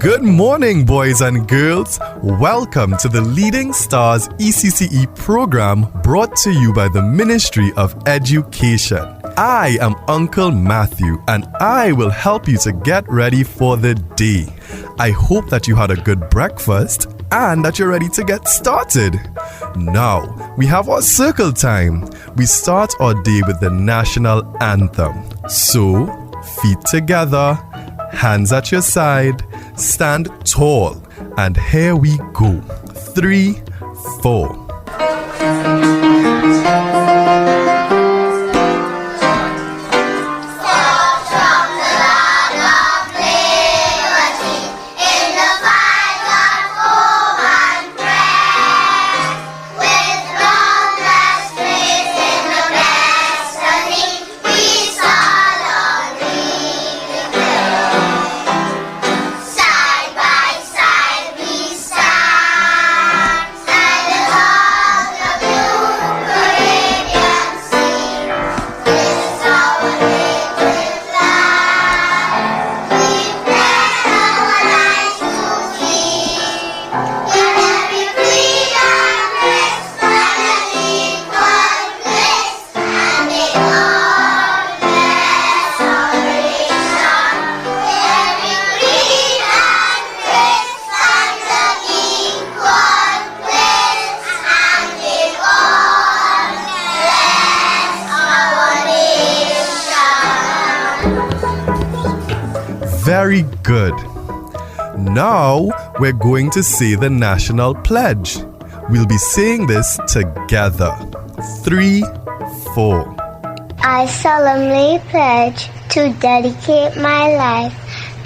Good morning, boys and girls. Welcome to the Leading Stars ECCE program brought to you by the Ministry of Education. I am Uncle Matthew, and I will help you to get ready for the day. I hope that you had a good breakfast and that you're ready to get started. Now, we have our circle time. We start our day with the national anthem. So, feet together, hands at your side, stand tall, and here we go. 3, 4. Very good. Now we're going to say the national pledge. We'll be saying this together. 3, 4. I solemnly pledge to dedicate my life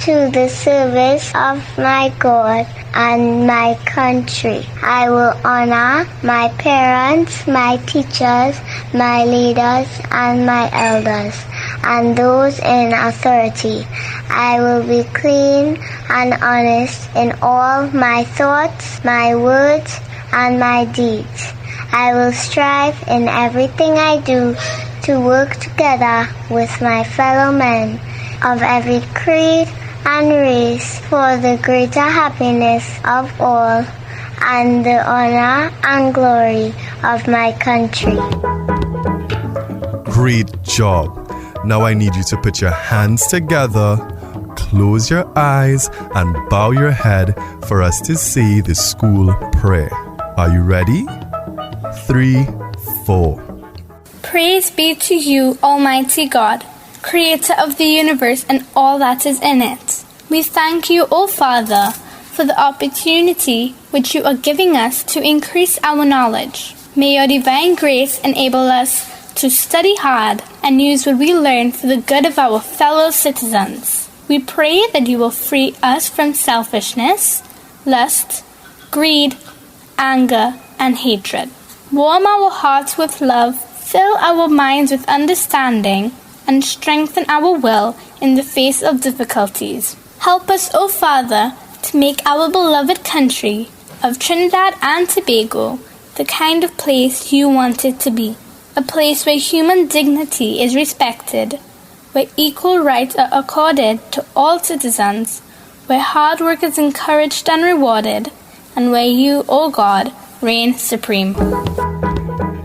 to the service of my God and my country. I will honor my parents, my teachers, my leaders, and my elders, and those in authority. I will be clean and honest in all my thoughts, my words, and my deeds. I will strive in everything I do to work together with my fellow men of every creed and race for the greater happiness of all and the honor and glory of my country. Great job. Now I need you to put your hands together, close your eyes, and bow your head for us to say the school prayer. Are you ready? 3, 4. Praise be to you, Almighty God, Creator of the universe and all that is in it. We thank you, O Father, for the opportunity which you are giving us to increase our knowledge. May your divine grace enable us to study hard and use what we learn for the good of our fellow citizens. We pray that you will free us from selfishness, lust, greed, anger, and hatred. Warm our hearts with love, fill our minds with understanding, and strengthen our will in the face of difficulties. Help us, O Father, to make our beloved country of Trinidad and Tobago the kind of place you want it to be. A place where human dignity is respected, where equal rights are accorded to all citizens, where hard work is encouraged and rewarded, and where you, O God, reign supreme.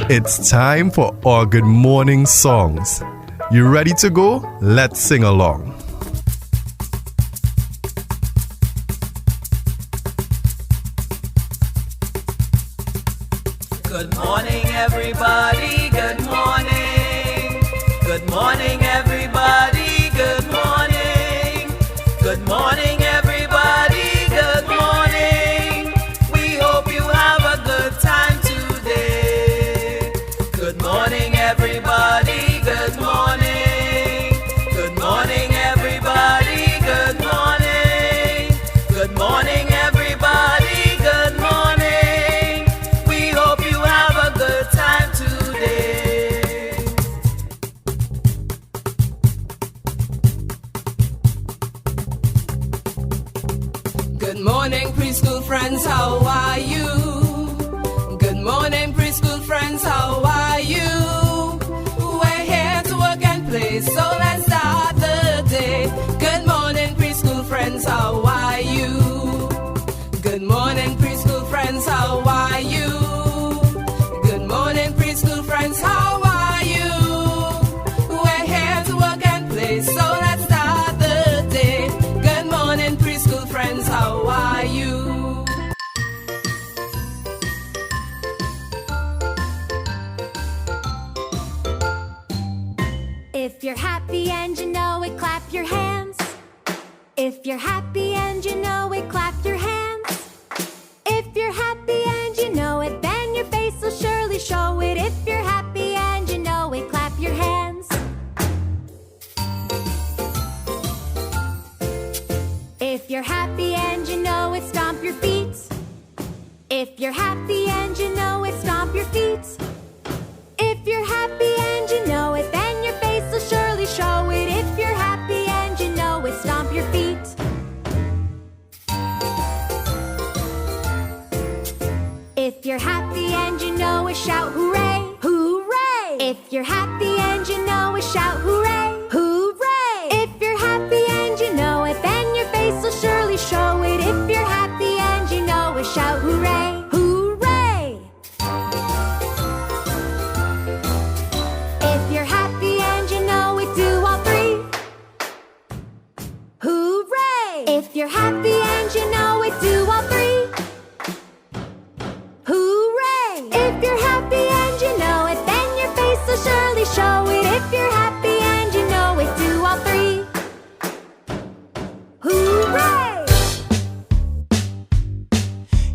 It's time for our good morning songs. You ready to go? Let's sing along. Good morning, everybody. Good morning. Good morning, everybody. Good morning. Good morning, everybody. Good morning. We hope you have a good time today. Good morning, everybody. Good morning. Good morning, everybody. Good morning. Good morning, everybody. Good morning. We hope you have a good time today. Good morning, preschool friends, how are you? Good morning, preschool friends, how are you? We're here to work and play, so let's start the day. Good morning, preschool friends, how are you? Good morning, preschool friends, how are you? Good morning, preschool friends, how are you? We're here to work and play, so let's start the day. Good morning, preschool friends, how are you? If you're happy and you know it, clap your hands. If you're happy and you know it, clap your hands. If you're happy and you know it, then your face will surely show it. If you're happy and you know it, clap your hands. If you're happy and you know it, stomp your feet. If you're happy and you know it, stomp your feet. If you're happy and you know it, then your face will surely show it. If you're happy and you know it, stomp your feet. If you're happy and you know it, shout hooray! Hooray! If you're happy and you know it, shout hooray! Hooray! If you're happy and you know it, then your face will surely show it. If you're happy and you know it, shout hooray! Hooray! If you're happy and you know it, do all three. Hooray! If you're happy and you know it, do all three. Hooray! If you're happy and you know it, then your face will surely show it. If you're happy and you know it, do all three. Hooray!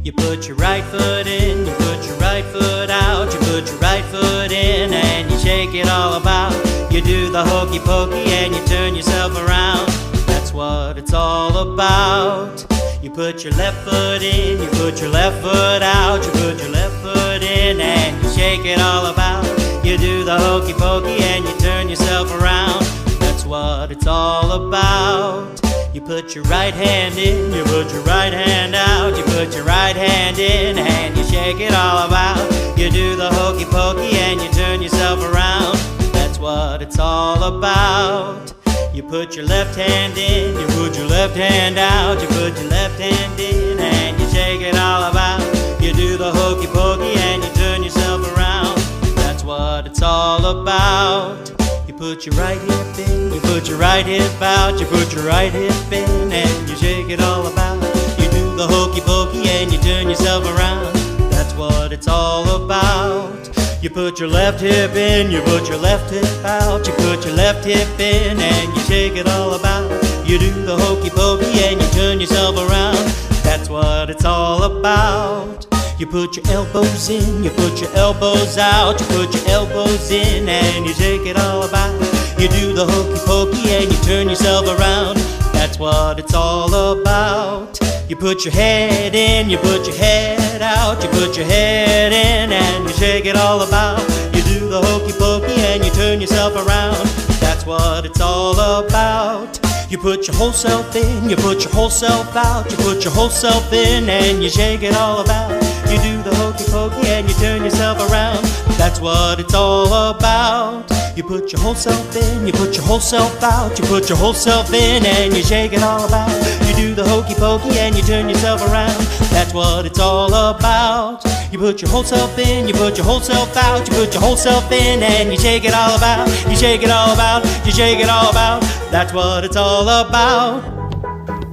You put your right foot in, you put your right foot out, you put your right foot in and you shake it all about. You do the hokey pokey and you turn yourself around. That's what it's all about. You put your left foot in, you put your left foot out, you put your left foot in and you shake it all about. You do the hokey pokey and you turn yourself around. That's what it's all about. You put your right hand in, you put your right hand out, you put your right hand in and you shake it all about. You do the hokey pokey and you turn yourself around. That's what it's all about. You put your left hand in, you put your left hand out, you put your left hand in and you shake it all about. You do the hokey pokey and you turn yourself around. That's what it's all about. You put your right hip in, you put your right hip out, you put your right hip in and you shake it all about. You do the hokey pokey and you turn yourself around. That's what it's all about. You put your left hip in, you put your left hip out, you put your left hip in and you shake it all about. You do the hokey pokey and you turn yourself around. That's what it's all about. You put your elbows in, you put your elbows out, you put your elbows in and you shake it all about. You do the hokey pokey and you turn yourself around. That's what it's all about. You put your head in, you put your head out, you put your head in and you shake it all about. You do the hokey pokey and you turn yourself around. That's what it's all about. You put your whole self in, you put your whole self out, you put your whole self in and you shake it all about. You do the hokey pokey and you turn yourself around. That's what it's all about. You put your whole self in, you put your whole self out, you put your whole self in and you shake it all about. You do the hokey pokey and you turn yourself around. That's what it's all about. You put your whole self in, you put your whole self out, you put your whole self in and you shake it all about. You shake it all about, you shake it all about. That's what it's all about.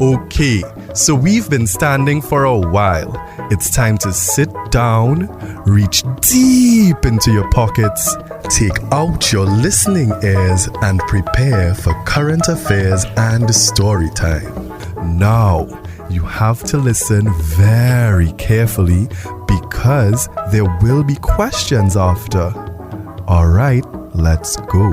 Okay, so we've been standing for a while. It's time to sit down, reach deep into your pockets, take out your listening ears, and prepare for current affairs and story time. Now, you have to listen very carefully because there will be questions after. All right, let's go.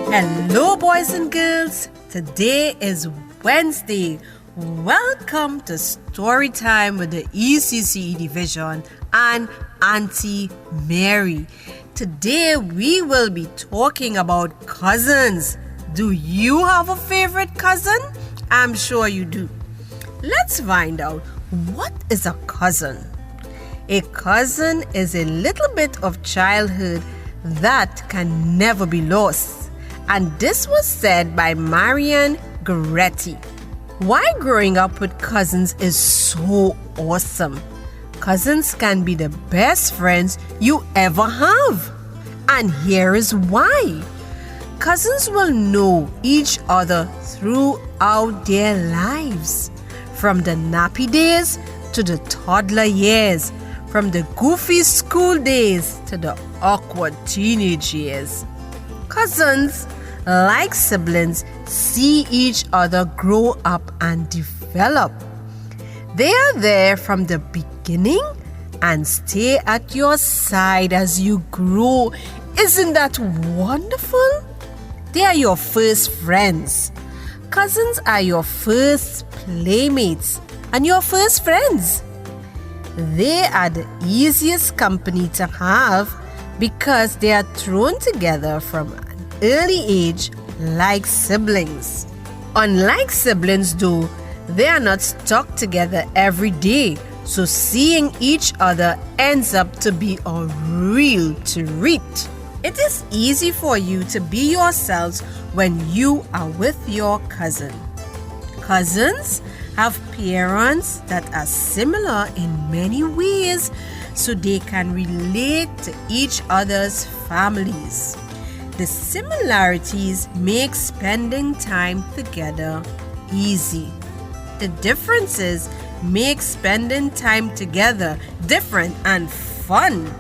Hello, boys and girls. Today is Wednesday. Welcome to Story Time with the ECCE Division and Auntie Mary. Today we will be talking about cousins. Do you have a favorite cousin? I'm sure you do. Let's find out, what is a cousin? A cousin is a little bit of childhood that can never be lost. And this was said by Marianne Gretti. Why growing up with cousins is so awesome. Cousins can be the best friends you ever have. And here is why. Cousins will know each other throughout their lives. From the nappy days to the toddler years. From the goofy school days to the awkward teenage years. Cousins, like siblings, see each other grow up and develop. They are there from the beginning and stay at your side as you grow. Isn't that wonderful? They are your first friends. Cousins are your first playmates and your first friends. They are the easiest company to have because they are thrown together from an early age like siblings. Unlike siblings though, they are not stuck together every day, so seeing each other ends up to be a real treat. It is easy for you to be yourselves when you are with your cousin. Cousins have parents that are similar in many ways, so they can relate to each other's families. The similarities make spending time together easy. The differences make spending time together different and fun.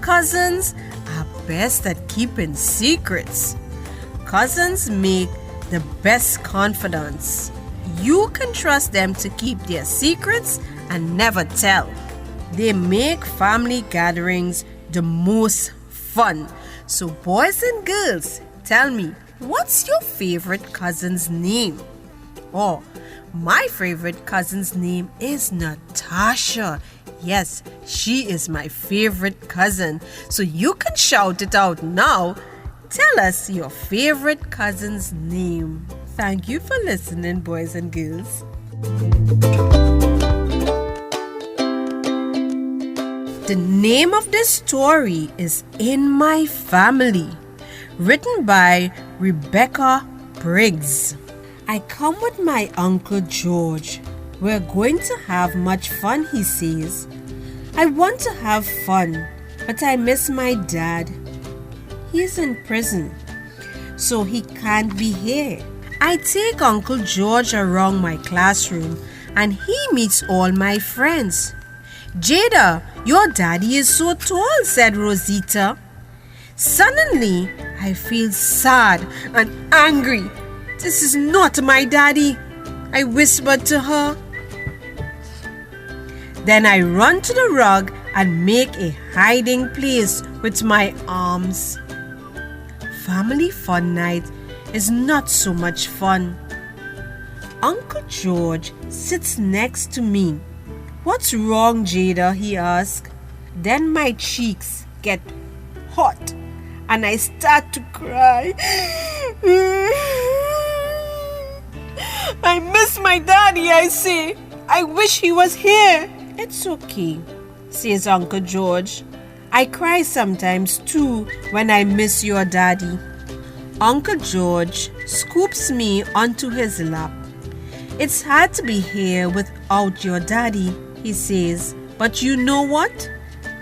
Cousins are best at keeping secrets. Cousins make the best confidants. You can trust them to keep their secrets and never tell. They make family gatherings the most fun. So boys and girls, tell me, what's your favorite cousin's name? Oh, my favorite cousin's name is Natasha. Yes, she is my favorite cousin. So you can shout it out now. Tell us your favorite cousin's name. Thank you for listening, boys and girls. The name of this story is In My Family, written by Rebecca Briggs. I come with my Uncle George. We're going to have much fun, he says. I want to have fun, but I miss my dad. He's in prison, so he can't be here. I take Uncle George around my classroom and he meets all my friends. Jada, your daddy is so tall, said Rosita. Suddenly, I feel sad and angry. This is not my daddy, I whispered to her. Then I run to the rug and make a hiding place with my arms. Family fun night is not so much fun. Uncle George sits next to me. What's wrong, Jada? He asks. Then my cheeks get hot and I start to cry. I miss my daddy, I say. I wish he was here. It's okay, says Uncle George. I cry sometimes too when I miss your daddy. Uncle George scoops me onto his lap. It's hard to be here without your daddy, he says. But you know what?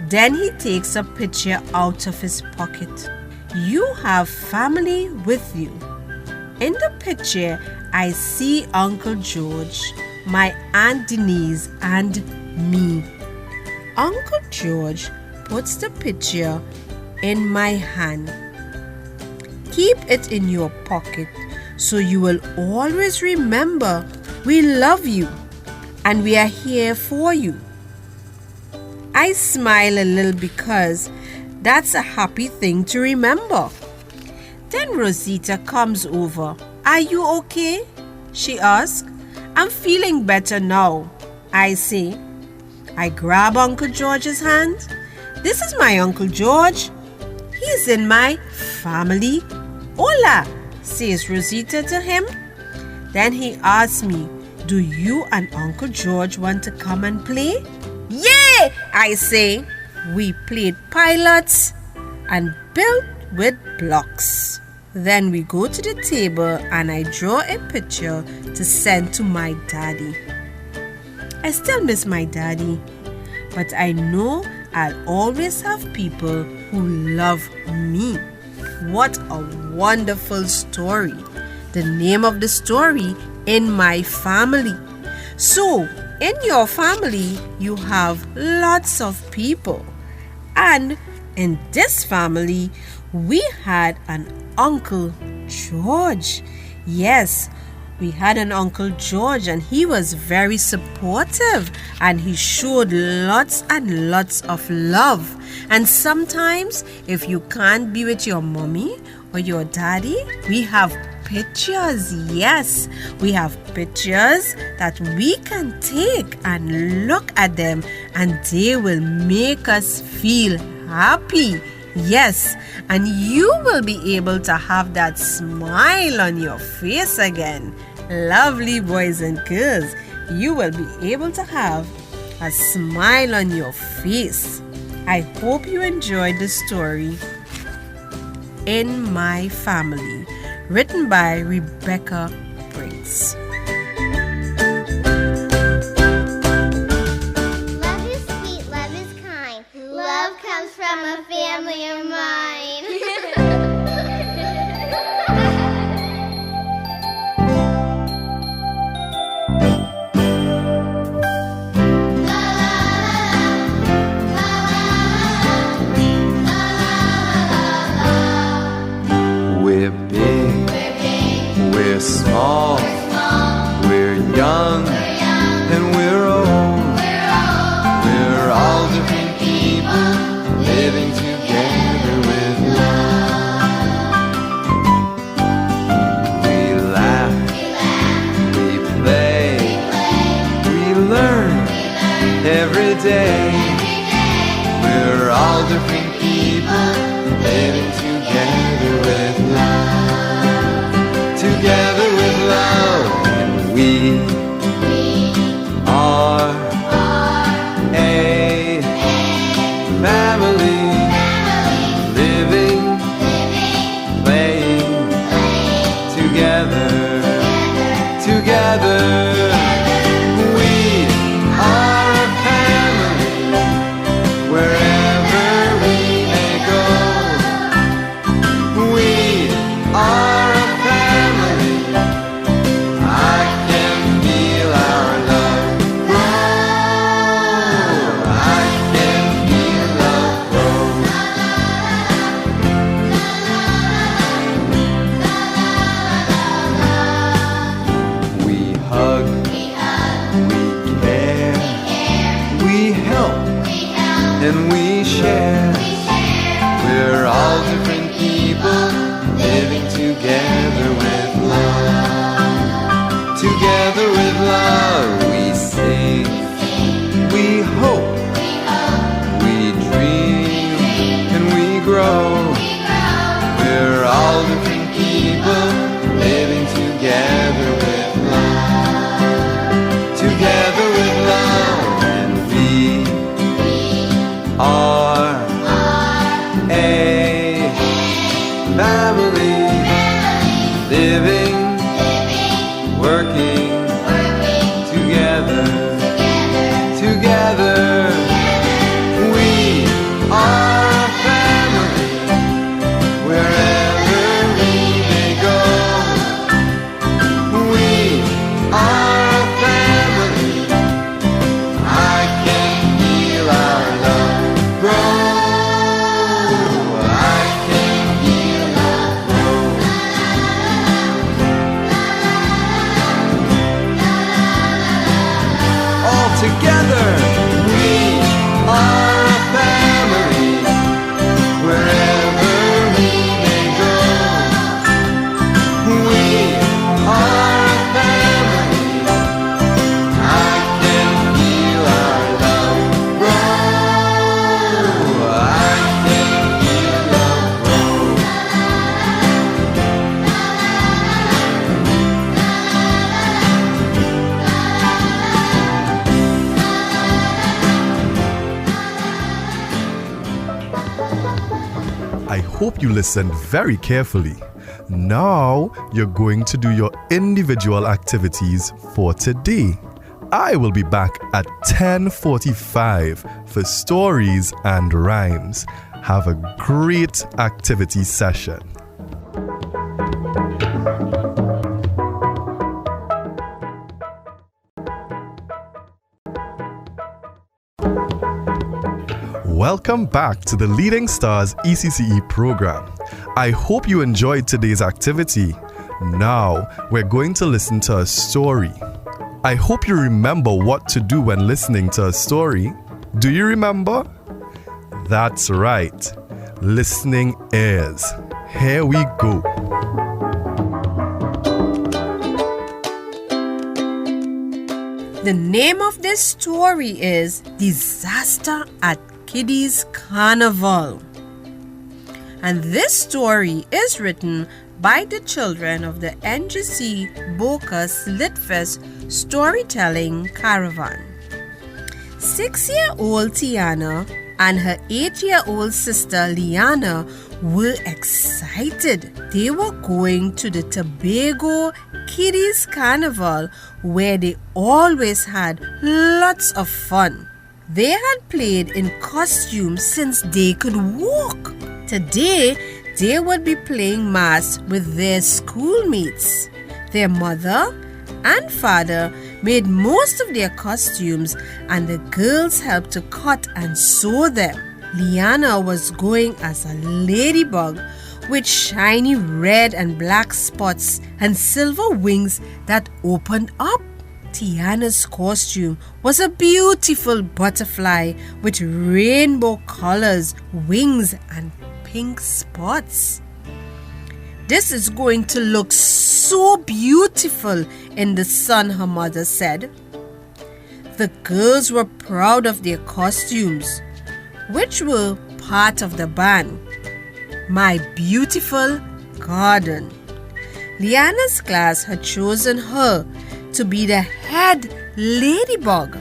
Then he takes a picture out of his pocket. You have family with you. In the picture, I see Uncle George, my Aunt Denise, and me. Uncle George puts the picture in my hand. Keep it in your pocket so you will always remember we love you and we are here for you. I smile a little because that's a happy thing to remember. Then Rosita comes over. Are you okay? She asks. I'm feeling better now, I say. I grab Uncle George's hand. This is my Uncle George. He's in my family. Hola, says Rosita to him. Then he asks me, do you and Uncle George want to come and play? Yeah, I say. We played pilots and built with blocks. Then we go to the table and I draw a picture to send to my daddy. I still miss my daddy, but I know I'll always have people who love me. What a wonderful story. The name of the story, In My Family. So, in your family, you have lots of people. And in this family, we had an Uncle George. Yes, we had an Uncle George, and he was very supportive and he showed lots and lots of love. And sometimes, if you can't be with your mommy or your daddy, we have pictures. Yes, we have pictures that we can take and look at them, and they will make us feel happy. Yes, and you will be able to have that smile on your face again. Lovely boys and girls, you will be able to have a smile on your face. I hope you enjoyed the story, In My Family, written by Rebecca Briggs. Love is sweet, love is kind. Love comes from a family of mine. We're big, we're small, we're young, and we're old. We're all different people living together with love. We laugh, we play, we learn every day. We're all different people living together with love. Together with love, and we are a family, living, playing together. We are a family, wherever we may go. We are a family. I can feel our love grow. I can feel love grow. We hug, we care, we help, and we share. We're all different people living together with love. Together with love, we sing, we hope, we dream, and we grow. We're all different people living together with love. Together with love, and we are a family, living, working together. We are a family, wherever we may go. We are a family. I can feel our love grow. I can feel love grow. All together, we are a family, wherever we may go. We are a family. I can feel our love grow. I can feel love grow. I hope you listened very carefully. Now you're going to do your individual activities for today. I will be back at 10:45 for stories and rhymes. Have a great activity session. Welcome back to the Leading Stars ECCE program. I hope you enjoyed today's activity. Now we're going to listen to a story. I hope you remember what to do when listening to a story. Do you remember? That's right. Listening is. Here we go. The name of this story is Disaster at Kiddies Carnival. And this story is written by the children of the NGC Bocas Litfest Storytelling Caravan. 6-year-old Tiana and her 8-year-old sister Liana were excited. They were going to the Tobago Kiddies Carnival, where they always had lots of fun. They had played in costumes since they could walk. Today, they would be playing masked with their schoolmates. Their mother and father made most of their costumes, and the girls helped to cut and sew them. Liana was going as a ladybug with shiny red and black spots and silver wings that opened up. Tiana's costume was a beautiful butterfly with rainbow colors, wings, and pink spots. This is going to look so beautiful in the sun, her mother said. The girls were proud of their costumes, which were part of the band. My Beautiful Garden. Liana's class had chosen her to be the head ladybug.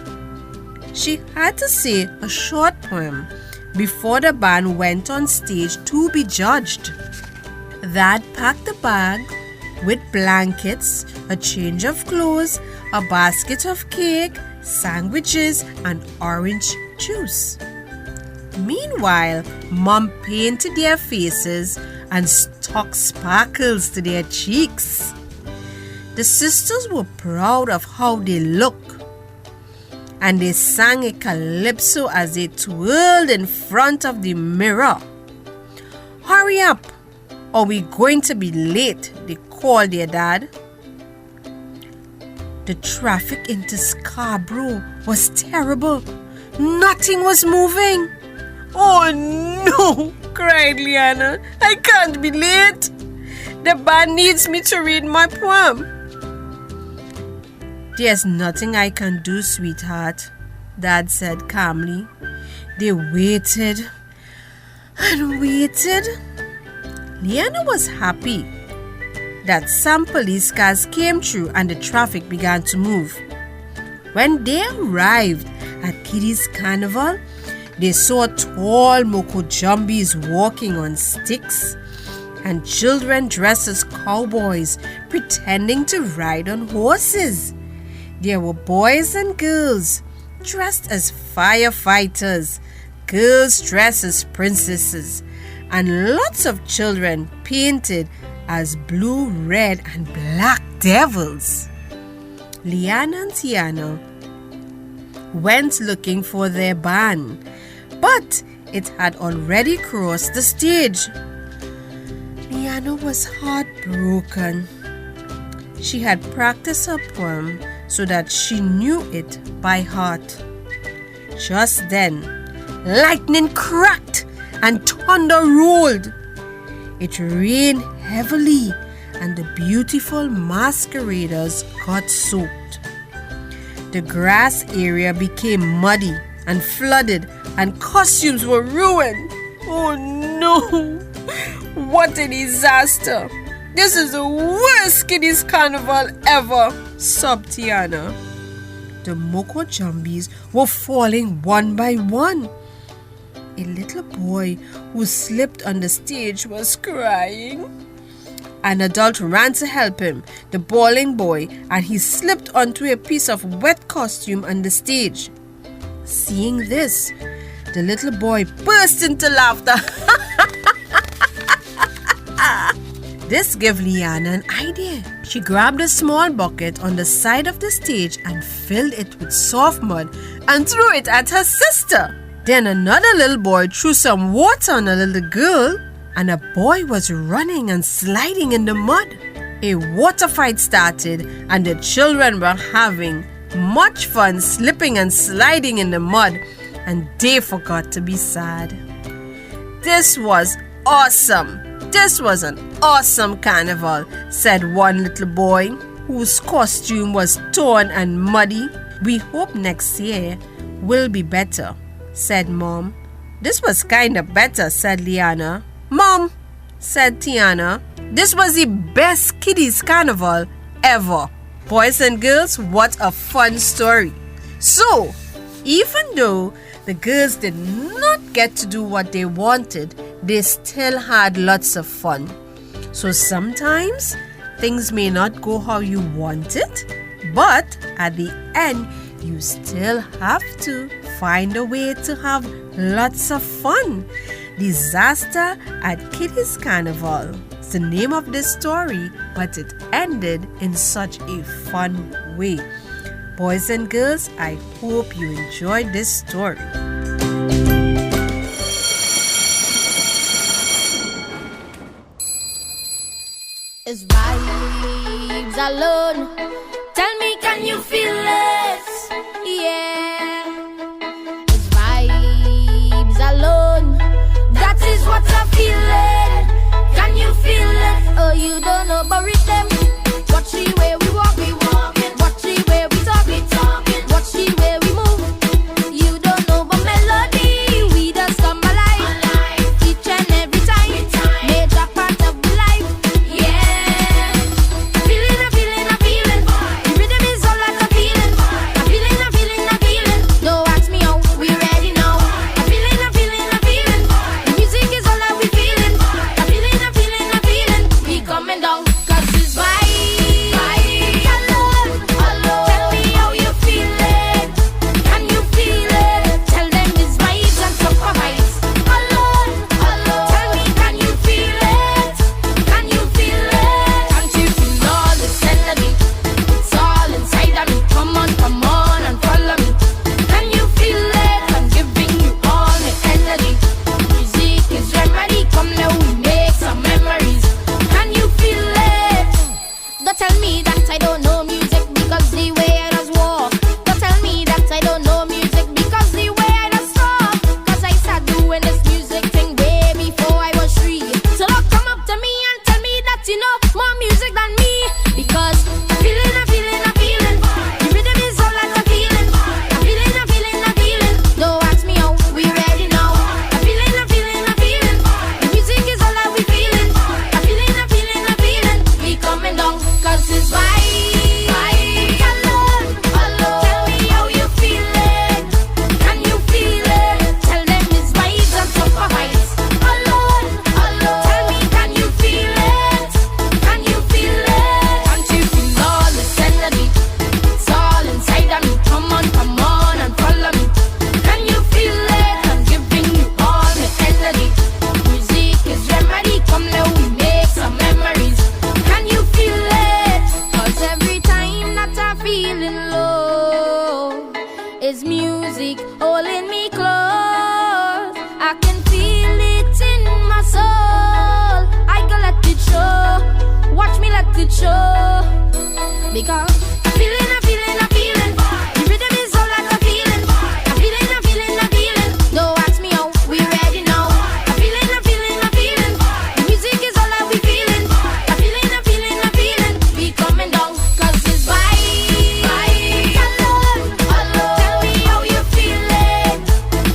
She had to say a short poem before the band went on stage to be judged. Dad packed the bag with blankets, a change of clothes, a basket of cake, sandwiches, and orange juice. Meanwhile, Mom painted their faces and stuck sparkles to their cheeks. The sisters were proud of how they looked, and they sang a calypso as they twirled in front of the mirror. Hurry up, or we're going to be late, they called their dad. The traffic into Scarborough was terrible. Nothing was moving. Oh no, cried Liana. I can't be late. The band needs me to read my poem. There's nothing I can do, sweetheart, Dad said calmly. They waited and waited. Liana was happy that some police cars came through and the traffic began to move. When they arrived at Kiddies Carnival, they saw tall Moko Jumbies walking on sticks and children dressed as cowboys pretending to ride on horses. There were boys and girls dressed as firefighters, girls dressed as princesses, and lots of children painted as blue, red, and black devils. Liana and Tiana went looking for their band, but it had already crossed the stage. Liana was heartbroken. She had practiced her poem so that she knew it by heart. Just then, lightning cracked and thunder rolled. It rained heavily and the beautiful masqueraders got soaked. The grass area became muddy and flooded and costumes were ruined. Oh no! What a disaster! This is the worst Kiddies Carnival ever, sobbed Tiana. The Moko Jumbies were falling one by one. A little boy who slipped on the stage was crying. An adult ran to help him, the bawling boy, and he slipped onto a piece of wet costume on the stage. Seeing this, the little boy burst into laughter. This gave Liana an idea. She grabbed a small bucket on the side of the stage and filled it with soft mud and threw it at her sister. Then another little boy threw some water on a little girl, and a boy was running and sliding in the mud. A water fight started, and the children were having much fun slipping and sliding in the mud, and they forgot to be sad. This was awesome. This was an awesome carnival, said one little boy, whose costume was torn and muddy. We hope next year will be better, said Mom. This was kinda better, said Liana. Mom, said Tiana, this was the best kiddies carnival ever. Boys and girls, what a fun story. So, even though the girls did not get to do what they wanted, they still had lots of fun. So sometimes things may not go how you want it, but at the end, you still have to find a way to have lots of fun. Disaster at Kiddies Carnival is the name of this story, but it ended in such a fun way. Boys and girls, I hope you enjoyed this story. It's vibes alone. Tell me, can you feel it? Yeah. It's vibes alone. That is what I'm feeling. Can you feel it? Oh, you don't know about rhythm. Watch the way we walk, we walking. Watch the way we talk, we talking. Watch the way we move. You don't know about melody. We just come alive. Each and every time. Major part of the life. Yeah. Feeling, a feeling, a feeling. The rhythm is all that I'm feeling. A feeling, a feeling, a feeling. Don't ask me how, we ready now. A feeling, a feeling, a feeling. The music is all that we feeling. A feeling, a feeling, a feeling. We coming down, 'cause it's vibes alone, alone. Tell me how you feeling. Can you feel it? Tell them it's vibes and super vibes. Alone, alone. Tell me, can you feel it? Can you feel it? Can't you feel all this energy? It's all inside of me. Come on and follow me. Can you feel it? I'm giving you all my energy. Music is remedy. Come now, we make some memories. Can you feel it? Don't tell me that I don't know music because the way I just walk. Don't tell me that I don't know music because the way I just talk. 'Cause I started doing this music thing way before I was 3. So don't come up to me and tell me that you know more music than me. Because a feeling, a feeling, a feeling. The rhythm is all that I'm feeling. A feeling, a feeling, a feeling. Don't ask me how, we ready now. A feeling, a feeling, a feeling. The music is all that we feeling. A feeling, a feeling, a feeling. We coming down, 'cause it's vibes alone, alone. Tell me how you feeling. Can you feel it? Tell them it's vibes and super vibes. Alone, alone. Tell me, can you feel it? Can you feel it? Can't you feel all this energy? It's all inside of me. Come on and follow me. Can you feel it? I'm giving you all my energy. Music is remedy. Come now, we make some memories. Can you feel it? 'Cause every time that I'm feeling low, it's music holding me close. I can feel it in my soul. I can let it show. Watch me let it show. Because a feeling, a feeling, a feeling. The rhythm is all that I'm feeling. A feeling, a feeling, a feeling. Don't ask me how, we ready now. A feeling, a feeling, a feeling. The music is all that we feeling. A feeling, a feeling, a feeling. We coming down, 'cause it's vibes alone, alone. Tell me how you feeling.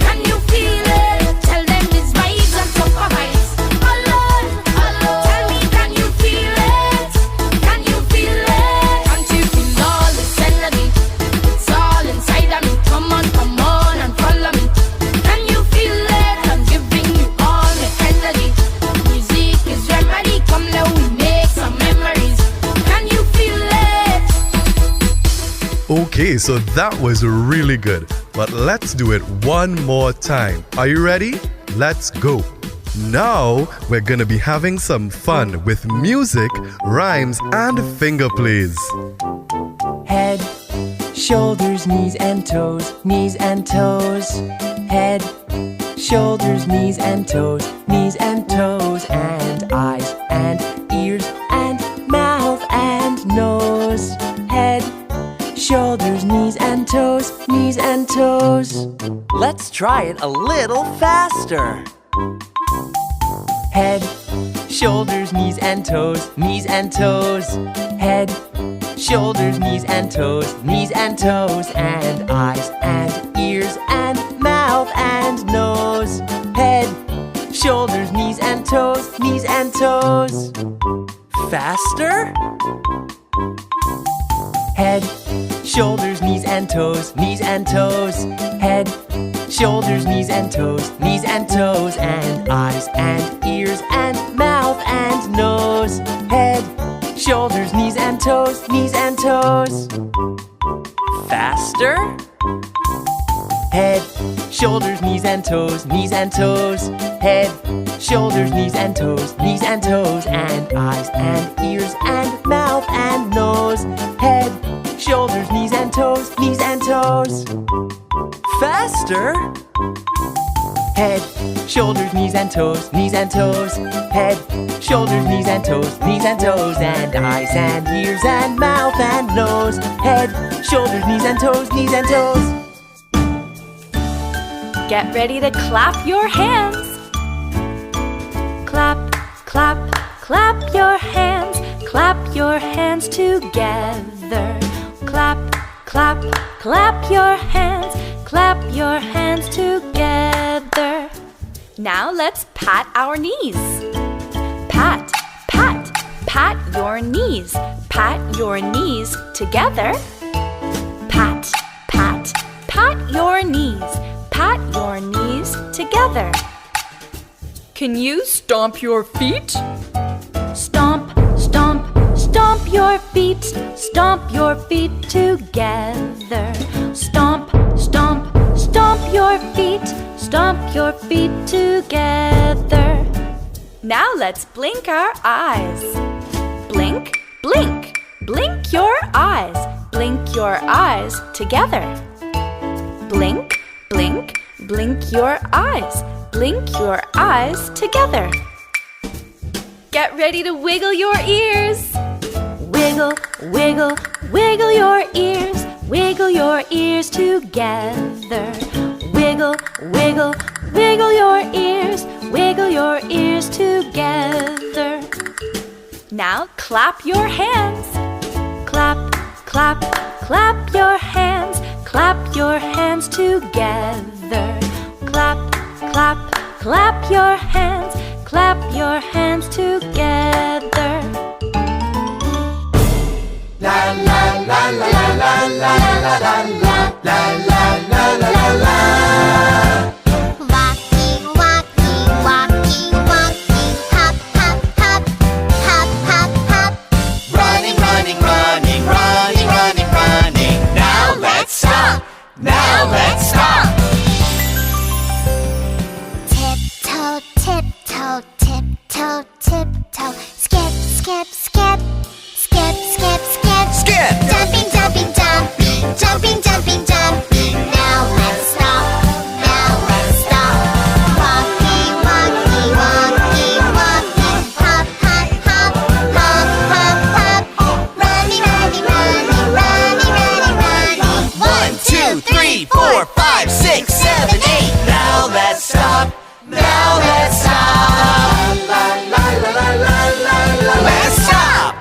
Can you feel it? Tell them it's vibes and super vibes. Alone, alone. Tell me, can you feel it? Can you feel it? Can't you feel Okay, so that was really good. But let's do it one more time. Are you ready? Let's go. Now we're gonna be having some fun with music, rhymes, and finger plays. Head, shoulders, knees and toes, knees and toes. Head, shoulders, knees and toes, knees and toes. And eyes and ears and mouth and nose. Head, shoulders, knees and toes, knees and toes. Let's try it a little faster. Head, shoulders, knees and toes, knees and toes. Head, shoulders, knees and toes, knees and toes. And eyes and ears and mouth and nose. Head, shoulders, knees and toes, knees and toes. Faster? Head, shoulders, knees and toes, knees and toes. Head, shoulders, knees and toes, knees and toes. And eyes and ears and mouth and nose. Head, shoulders, knees and toes, knees and toes. Faster? Head, shoulders, knees and toes, knees and toes. Head, shoulders, knees and toes, knees and toes. And eyes and ears and mouth and nose. Head, shoulders, knees and toes, knees and toes. Faster? Head, shoulders, knees and toes, knees and toes. Head, shoulders, knees and toes, knees and toes. And eyes and ears and mouth and nose. Head, shoulders, knees and toes, knees and toes. Get ready to clap your hands. Clap, clap, clap your hands. Clap your hands together. Clap, clap, clap your hands. Clap your hands together. Now let's pat our knees. Pat, pat, pat your knees. Pat your knees together. Pat, pat, pat your knees. Pat your knees together. Can you stomp your feet? Stomp, stomp, stomp your feet. Stomp your feet together. Stomp, stomp, stomp your feet. Stomp your feet together. Now let's blink our eyes. Blink, blink, blink your eyes. Blink your eyes together. Blink, blink, blink your eyes. Blink your eyes together. Get ready to wiggle your ears. Wiggle, wiggle, wiggle your ears. Wiggle your ears together. Wiggle, wiggle, wiggle your ears. Wiggle your ears together. Now clap your hands. Clap, clap, clap your hands. Clap your hands together. Clap, clap, clap your hands. Clap your hands together. La la la la la la la la la la la la la. Walking, walking, walking, walking. Hop, hop, hop. Hop, hop, hop. Running, running, running, running, running, running. Now let's stop. Now let's stop. Tiptoe, tiptoe, tiptoe, tiptoe. Skip, skip, skip. Skip, skip, skip. Skip. Jumping, jumping, jumping. Jumping, jumping, jumping. Now let's stop. Now let's stop. Walking, walking, walking, walking. Hop, hop, hop. Hop, hop, hop. Running, running, running, running, running, running. 1, 2, 3, 4, 5, 6, 7, 8. Now let's stop. Now let's stop. Let's stop.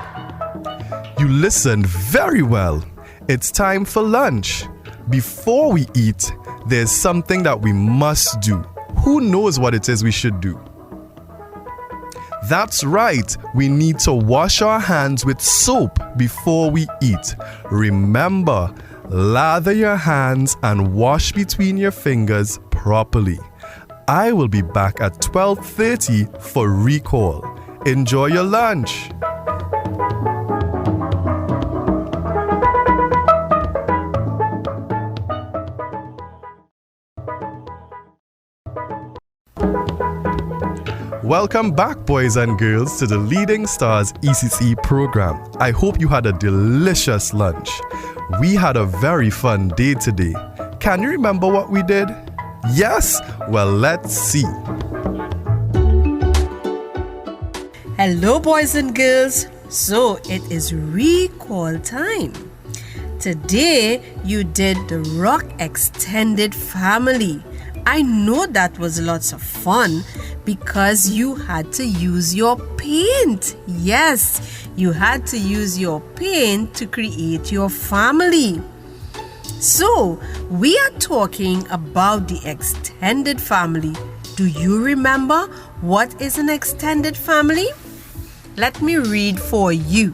You listened very well. It's time for lunch. Before we eat, there's something that we must do. Who knows what it is we should do? That's right, we need to wash our hands with soap before we eat. Remember, lather your hands and wash between your fingers properly. I will be back at 12:30 for recall. Enjoy your lunch. Welcome back, boys and girls, to the Leading Stars ECCE program. I hope you had a delicious lunch. We had a very fun day today. Can you remember what we did? Yes? Well, let's see. Hello, boys and girls. So it is recall time. Today you did the Rock Extended Family. I know that was lots of fun because you had to use your paint. Yes, you had to use your paint to create your family. So we are talking about the extended family. Do you remember what is an extended family? Let me read for you.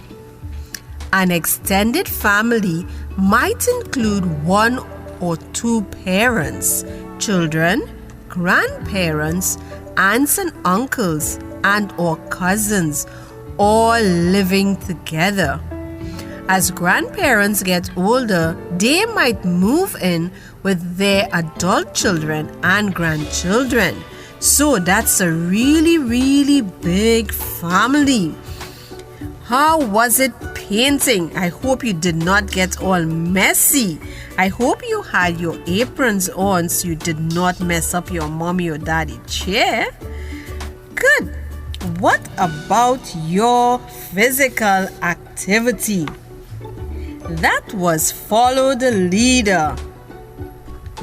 An extended family might include one or two parents, children, grandparents, aunts and uncles, and or cousins, all living together. As grandparents get older, they might move in with their adult children and grandchildren. So that's a really, really big family. How was it painting? I hope you did not get all messy. I hope you had your aprons on so you did not mess up your mommy or daddy chair. Good. What about your physical activity? That was follow the leader.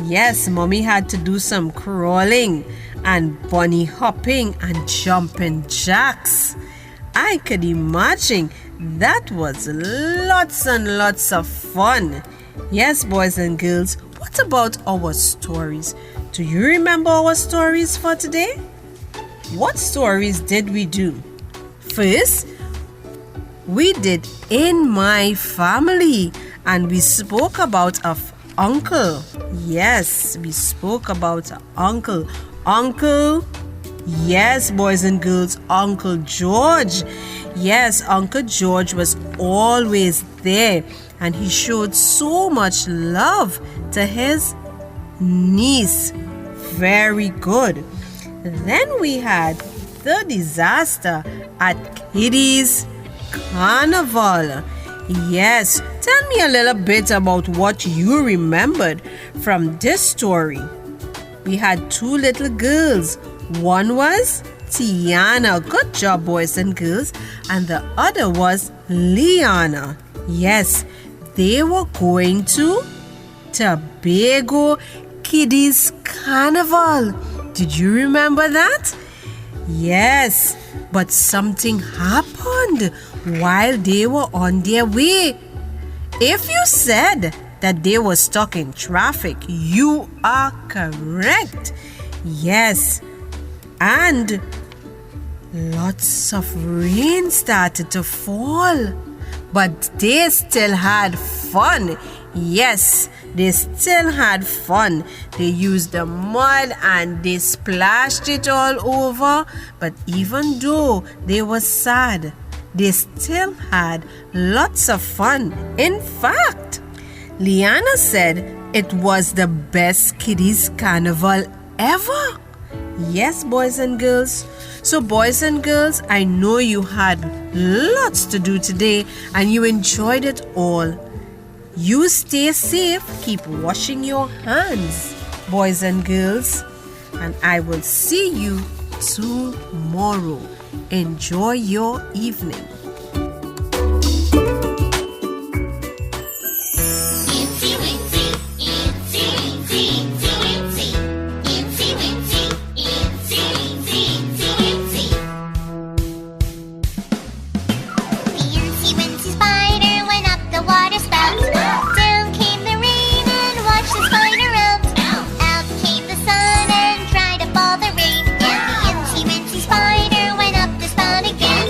Yes, mommy had to do some crawling and bunny hopping and jumping jacks. I could imagine that was lots and lots of fun. Yes, boys and girls, what about our stories? Do you remember our stories for today? What stories did we do? First, we did In My Family, and we spoke about an uncle. Yes, we spoke about an uncle. Yes, boys and girls, Uncle George. Yes, Uncle George was always there, and he showed so much love to his niece. Very good. Then we had the disaster at Kitty's Carnival. Yes, tell me a little bit about what you remembered from this story. We had two little girls. One was Tiana. Good job, boys and girls. And the other was Liana. Yes, they were going to Tobago Kiddies Carnival. Did you remember that? Yes, but something happened while they were on their way. If you said that they were stuck in traffic, you are correct. Yes, and lots of rain started to fall, but they still had fun. Yes, they still had fun. They used the mud and they splashed it all over, but even though they were sad, they still had lots of fun. In fact, Liana said it was the best kiddies carnival ever. Yes, boys and girls. So boys and girls, I know you had lots to do today and you enjoyed it all. You stay safe, keep washing your hands, boys and girls, and I will see you tomorrow. Enjoy your evening. Spider went up the spout again.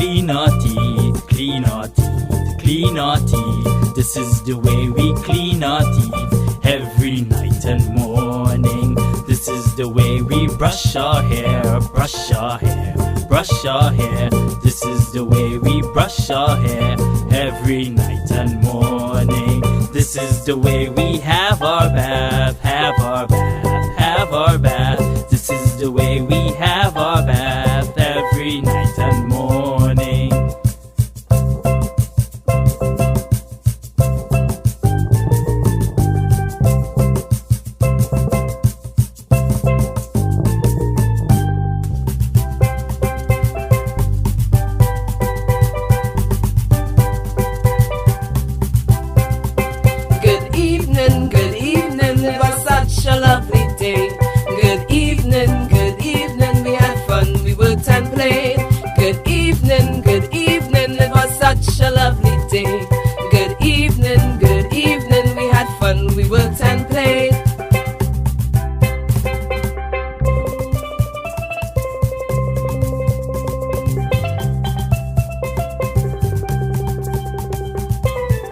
clean our teeth, clean our teeth, clean our teeth. This is the way we clean our teeth every night and morning. This is the way we brush our hair, brush our hair, brush our hair. This is the way we brush our hair every night and morning. This is the way we have our bath, have our bath, have our bath. This is the way we have our bath every night and morning. Good evening, it was such a lovely day. Good evening, we had fun, we worked and played. Good evening, it was such a lovely day. Good evening, we had fun, we worked and played.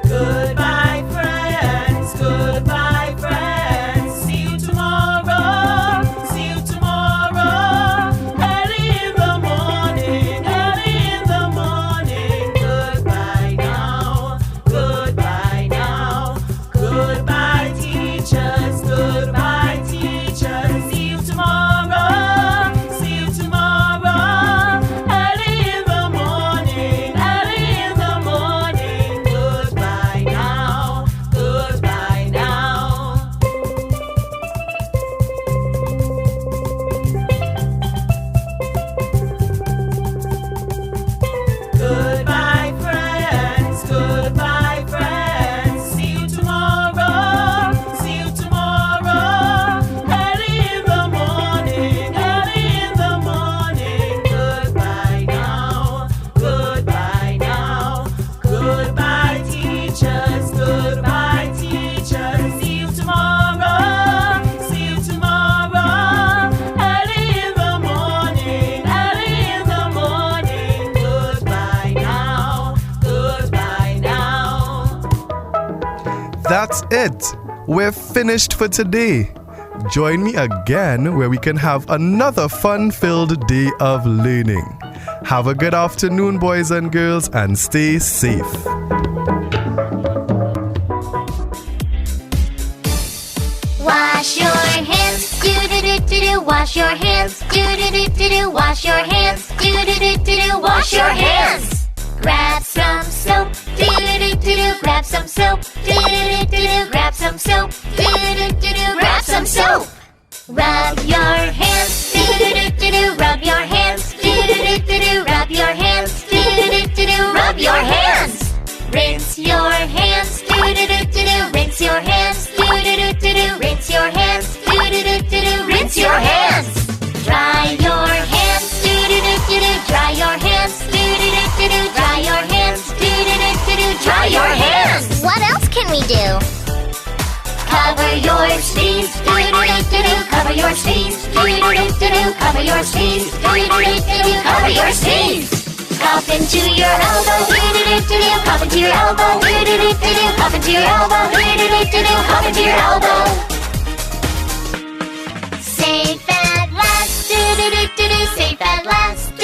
Goodbye, friends. Goodbye, friends. See you tomorrow. See you tomorrow. Early in the morning. Early in the morning. Goodbye now. Goodbye now. Goodbye, teachers. Goodbye, teachers. See you tomorrow. See you tomorrow. Early in the morning. Early in the morning. Goodbye now. Goodbye now. Goodbye, friends. Goodbye, friends. See you tomorrow. See you tomorrow. Early in the morning. Early in the morning. Goodbye now. Goodbye now. Goodbye, teachers. Goodbye, teachers. See you tomorrow. See you tomorrow. Early in the morning. Early in the morning. Goodbye now. Goodbye now. That's it. We're finished for today. Join me again where we can have another fun-filled day of learning. Have a good afternoon, boys and girls, and stay safe. Wash your hands, do do do do do. Wash your hands, do do do do do. Wash your hands, do do do do do. Wash your hands. Grab some soap, do do do do do. Grab some soap, do do do do do. Grab some soap, do do do do do. Grab some soap. Rub your hands, do do do do do. Rub your hands, do do do do do. Rub your hands, do do do do do. Rub your hands. Rinse your hands, do do do do do. Rinse your hands, do do do do do. Rinse your hands, do do do do do. Rinse your hands. Dry your hands, do do do do do. Dry your hands, do do do do do. Dry your hands, do do do do do. Dry your hands. What else can we do? Cover your sneeze, do do do do do. Cover your sneeze, do do do do do. Cover your sneeze, do do do do do. Cover your sneeze. Cup into your elbow, do do do do do. Cup into your elbow, do do do do do. Cup into your elbow, do do do do do. Cup into your elbow. Safe at last, do do do do do. Safe at last,